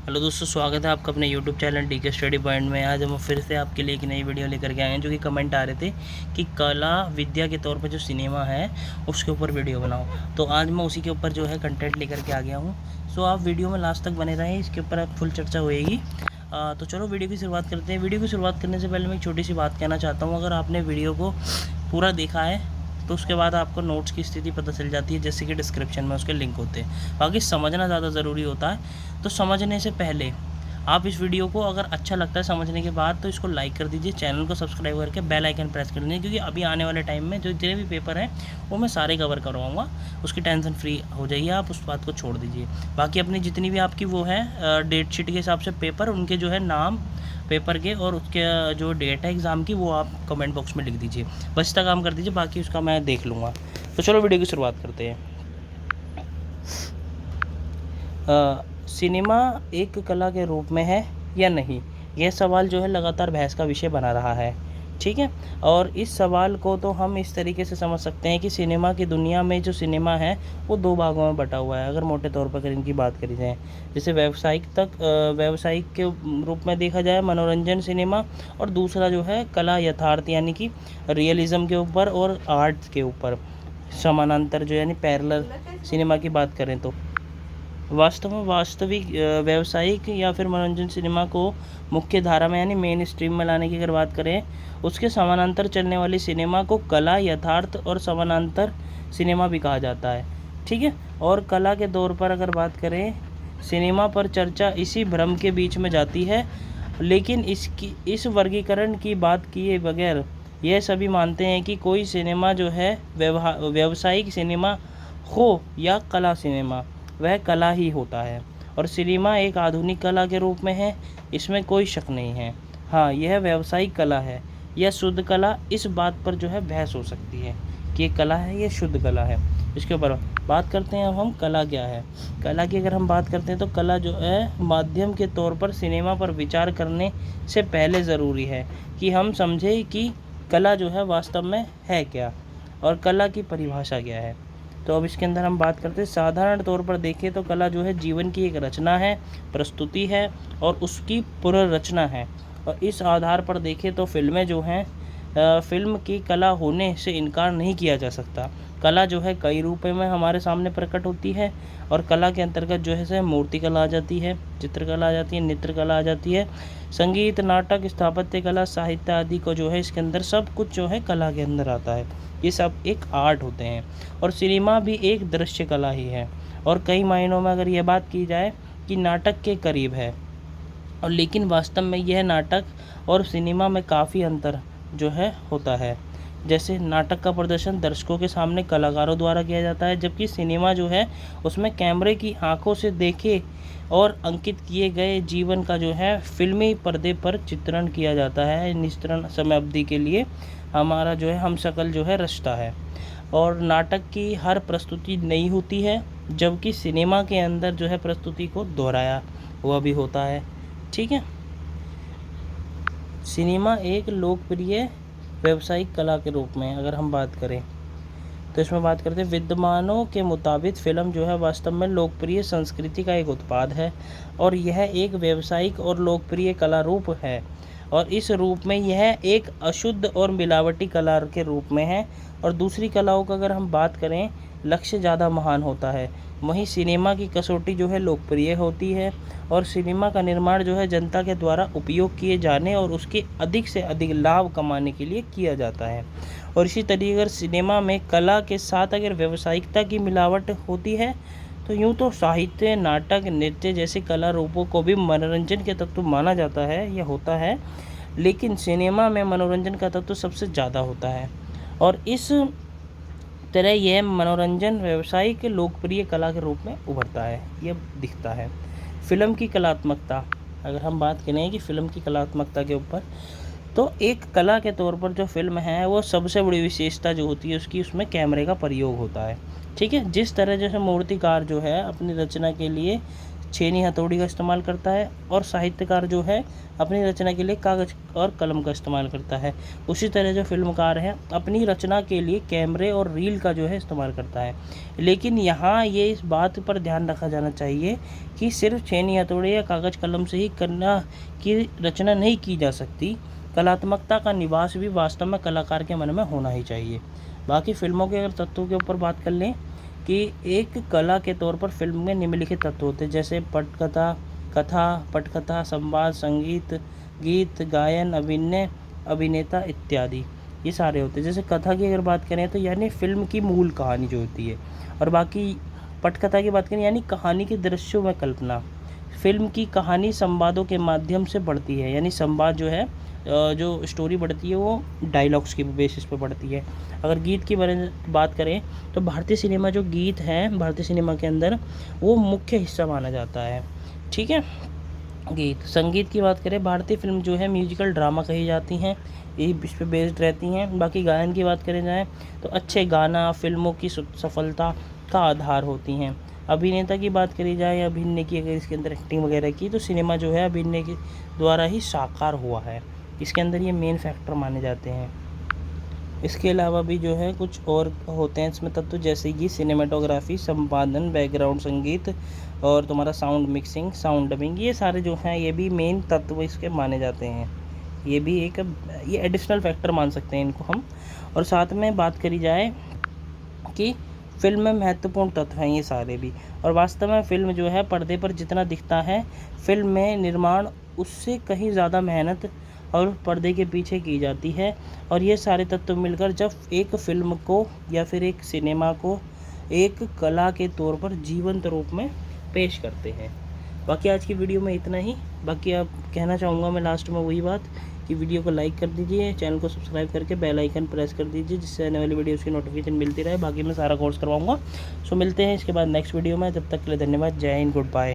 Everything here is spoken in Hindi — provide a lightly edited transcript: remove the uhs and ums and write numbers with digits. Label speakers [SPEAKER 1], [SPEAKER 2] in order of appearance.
[SPEAKER 1] हेलो दोस्तों, स्वागत है आपका अपने यूट्यूब चैनल डी के स्टडी पॉइंट में। आज हम फिर से आपके लिए एक नई वीडियो लेकर के आए हैं, जो कि कमेंट आ रहे थे कि कला विद्या के तौर पर जो सिनेमा है उसके ऊपर वीडियो बनाओ। तो आज मैं उसी के ऊपर जो है कंटेंट लेकर के आ गया हूँ। सो आप वीडियो में लास्ट तक बने रहें, इसके ऊपर अब फुल चर्चा होएगी। तो चलो वीडियो की शुरुआत करते हैं। वीडियो की शुरुआत करने से पहले मैं एक छोटी सी बात कहना चाहता हूँ। अगर आपने वीडियो को पूरा देखा है तो उसके बाद आपको नोट्स की स्थिति पता चल जाती है, जैसे कि डिस्क्रिप्शन में उसके लिंक होते हैं। बाकी समझना ज़्यादा ज़रूरी होता है। तो समझने से पहले आप इस वीडियो को अगर अच्छा लगता है समझने के बाद तो इसको लाइक कर दीजिए, चैनल को सब्सक्राइब करके बेल आइकन प्रेस कर दीजिए, क्योंकि अभी आने वाले टाइम में जो जितने भी पेपर हैं वो मैं सारे कवर करवाऊँगा। उसकी टेंशन फ्री हो जाइए, आप उस बात को छोड़ दीजिए। बाकी अपनी जितनी भी आपकी वो है डेट शीट के हिसाब से पेपर, उनके जो है नाम पेपर के और उसके जो डेट है एग्ज़ाम की, वो आप कमेंट बॉक्स में लिख दीजिए। बस इतना काम कर दीजिए, बाकी उसका मैं देख लूँगा। तो चलो वीडियो की शुरुआत करते हैं। सिनेमा एक कला के रूप में है या नहीं, यह सवाल जो है लगातार बहस का विषय बना रहा है। ठीक है, और इस सवाल को तो हम इस तरीके से समझ सकते हैं कि सिनेमा की दुनिया में जो सिनेमा है वो दो भागों में बटा हुआ है। अगर मोटे तौर पर इनकी बात करी जाए, जैसे व्यावसायिक के रूप में देखा जाए मनोरंजन सिनेमा, और दूसरा जो है कला यथार्थ यानी कि रियलिज़म के ऊपर और आर्ट के ऊपर समानांतर जो यानी पैरेलल सिनेमा की बात करें तो वास्तविक व्यावसायिक या फिर मनोरंजन सिनेमा को मुख्य धारा में यानी मेन स्ट्रीम में लाने की अगर बात करें, उसके समानांतर चलने वाली सिनेमा को कला यथार्थ और समानांतर सिनेमा भी कहा जाता है। ठीक है, और कला के दौर पर अगर बात करें, सिनेमा पर चर्चा इसी भ्रम के बीच में जाती है। लेकिन इस वर्गीकरण की बात किए बगैर यह सभी मानते हैं कि कोई सिनेमा जो है व्यावसायिक सिनेमा हो या कला सिनेमा, वह कला ही होता है, और सिनेमा एक आधुनिक कला के रूप में है, इसमें कोई शक नहीं है। हाँ, यह व्यावसायिक कला है या शुद्ध कला, इस बात पर जो है बहस हो सकती है कि ये कला है या शुद्ध कला है। इसके ऊपर बात करते हैं अब हम, कला क्या है। कला की अगर हम बात करते हैं तो कला जो है माध्यम के तौर पर सिनेमा पर विचार करने से पहले ज़रूरी है कि हम समझें कि कला जो है वास्तव में है क्या, और कला की परिभाषा क्या है। तो अब इसके अंदर हम बात करते हैं, साधारण तौर पर देखें तो कला जो है जीवन की एक रचना है, प्रस्तुति है और उसकी पुनर्रचना है। और इस आधार पर देखें तो फिल्में जो हैं, फिल्म की कला होने से इनकार नहीं किया जा सकता। कला जो है कई रूपों में हमारे सामने प्रकट होती है, और कला के अंतर्गत जो है मूर्ति कला आ जाती है, चित्रकला आ जाती है, नृत्य कला आ जाती है, संगीत, नाटक, स्थापत्य कला, साहित्य आदि को जो है इसके अंदर सब कुछ जो है कला के अंदर आता है। ये सब एक आर्ट होते हैं, और सिनेमा भी एक दृश्य कला ही है। और कई मायनों में अगर यह बात की जाए कि नाटक के करीब है, और लेकिन वास्तव में यह नाटक और सिनेमा में काफ़ी अंतर जो है होता है। जैसे नाटक का प्रदर्शन दर्शकों के सामने कलाकारों द्वारा किया जाता है, जबकि सिनेमा जो है उसमें कैमरे की आंखों से देखे और अंकित किए गए जीवन का जो है फिल्मी पर्दे पर चित्रण किया जाता है। निश्चित समय अवधि के लिए हमारा जो है हम शक्ल जो है रचता है, और नाटक की हर प्रस्तुति नई होती है, जबकि सिनेमा के अंदर जो है प्रस्तुति को दोहराया हुआ भी होता है। ठीक है, सिनेमा एक लोकप्रिय व्यावसायिक कला के रूप में अगर हम बात करें तो इसमें बात करते हैं, विद्वानों के मुताबिक फिल्म जो है वास्तव में लोकप्रिय संस्कृति का एक उत्पाद है, और यह एक व्यावसायिक और लोकप्रिय कला रूप है, और इस रूप में यह एक अशुद्ध और मिलावटी कला के रूप में है। और दूसरी कलाओं का अगर हम बात करें, लक्ष्य ज़्यादा महान होता है, वहीं सिनेमा की कसौटी जो है लोकप्रिय होती है, और सिनेमा का निर्माण जो है जनता के द्वारा उपयोग किए जाने और उसके अधिक से अधिक लाभ कमाने के लिए किया जाता है। और इसी तरीके अगर सिनेमा में कला के साथ अगर व्यावसायिकता की मिलावट होती है, तो यूँ तो साहित्य, नाटक, नृत्य जैसे कला रूपों को भी मनोरंजन के तत्व माना जाता है या होता है, लेकिन सिनेमा में मनोरंजन का तत्व सबसे ज़्यादा होता है, और इस तरह यह मनोरंजन व्यावसायिक लोकप्रिय कला के रूप में उभरता है, यह दिखता है। फिल्म की कलात्मकता, अगर हम बात करें कि फिल्म की कलात्मकता के ऊपर, तो एक कला के तौर पर जो फिल्म है वो सबसे बड़ी विशेषता जो होती है उसकी, उसमें कैमरे का प्रयोग होता है। ठीक है, जिस तरह जैसे मूर्तिकार जो है अपनी रचना के लिए छेनी हथौड़ी का इस्तेमाल करता है, और साहित्यकार जो है अपनी रचना के लिए कागज़ और कलम का इस्तेमाल करता है। उसी तरह जो फिल्मकार है अपनी रचना के लिए कैमरे और रील का जो है इस्तेमाल करता है। लेकिन यहाँ ये इस बात पर ध्यान रखा जाना चाहिए कि सिर्फ छेनी हथौड़े या कागज़ कलम से ही कला की रचना नहीं की जा सकती। कलात्मकता का निवास भी वास्तव में कलाकार के मन में होना ही चाहिए। बाकी फिल्मों के अगर तत्वों के ऊपर बात कर लें कि एक कला के तौर पर फिल्म में निम्नलिखित तत्व होते हैं, जैसे पटकथा, कथा, पटकथा, संवाद, संगीत, गीत, गायन, अभिनय, अभिनेता इत्यादि, ये सारे होते हैं। जैसे कथा की अगर बात करें तो यानी फिल्म की मूल कहानी जो होती है, और बाकी पटकथा की बात करें यानी कहानी के दृश्यों में कल्पना। फिल्म की कहानी संवादों के माध्यम से बढ़ती है, यानी संवाद जो है जो स्टोरी बढ़ती है वो डायलॉग्स की बेसिस पे बढ़ती है। अगर गीत की बात करें तो भारतीय सिनेमा जो गीत है भारतीय सिनेमा के अंदर वो मुख्य हिस्सा माना जाता है, ठीक है। गीत संगीत की बात करें, भारतीय फिल्म जो है म्यूजिकल ड्रामा कही जाती हैं, ये इस पे बेस्ड रहती हैं। बाकी गायन की बात करें जाए तो अच्छे गाना फिल्मों की सफलता का आधार होती हैं। अभिनेता की बात करी जाए या अभिनय की, अगर इसके अंदर एक्टिंग वगैरह की, तो सिनेमा जो है अभिनय के द्वारा ही साकार हुआ है, इसके अंदर ये मेन फैक्टर माने जाते हैं। इसके अलावा भी जो है कुछ और होते हैं इसमें तत्व, जैसे कि सिनेमेटोग्राफी, संपादन, बैकग्राउंड संगीत, और तुम्हारा साउंड मिक्सिंग, साउंड डबिंग, ये सारे जो हैं ये भी मेन तत्व इसके माने जाते हैं। ये भी एक ये एडिशनल फैक्टर मान सकते हैं इनको हम। और साथ में बात करी जाए कि फिल्म में महत्वपूर्ण तत्व हैं ये सारे भी, और वास्तव में फ़िल्म जो है पर्दे पर जितना दिखता है फिल्म में निर्माण उससे कहीं ज़्यादा मेहनत और पर्दे के पीछे की जाती है। और ये सारे तत्व मिलकर जब एक फ़िल्म को या फिर एक सिनेमा को एक कला के तौर पर जीवंत रूप में पेश करते हैं। बाकी आज की वीडियो में इतना ही। बाकी आप कहना चाहूँगा मैं लास्ट में वही बात कि वीडियो को लाइक कर दीजिए, चैनल को सब्सक्राइब करके बेल आइकन प्रेस कर दीजिए, जिससे आने वाली वीडियोज़ की नोटिफिकेशन मिलती रहे। बाकी मैं सारा कोर्स करवाऊँगा। सो मिलते हैं इसके बाद नेक्स्ट वीडियो में, तब तक के लिए धन्यवाद। जय हिंद, गुड बाय।